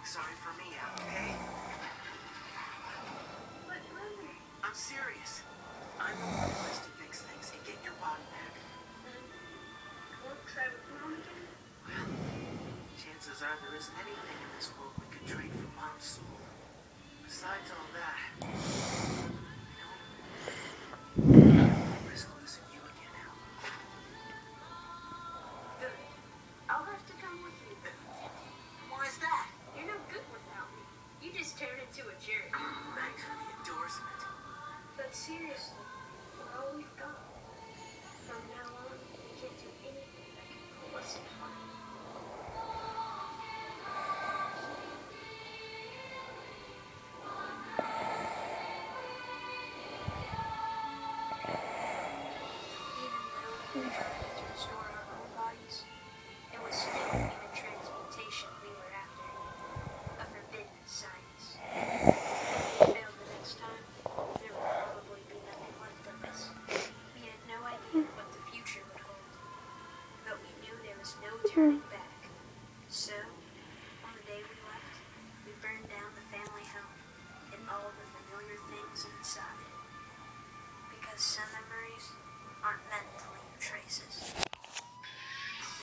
sorry for me, okay? But brother, I'm serious. I'm the one who has to fix things and get your body back. then won't try with mom again? Well, chances are there isn't anything in this world we could trade for Mom's soul. Besides all that, I risk losing you again, Al. Good. I'll have to come with you. Why is that? You're no good without me. You just turn into a jerk. Thanks for the endorsement. But seriously, we're all we've got. From now on, we can't do anything that can pull us apart. Even though we were trying to restore our own bodies, it was still human transmutation we were after. A forbidden science. If we failed the next time, there would probably be nothing left of us. We had no idea what the future would hold, but we knew there was no turning back. So, on the day we left, we burned down the family home and all the familiar things inside. Because some memories aren't meant to leave traces.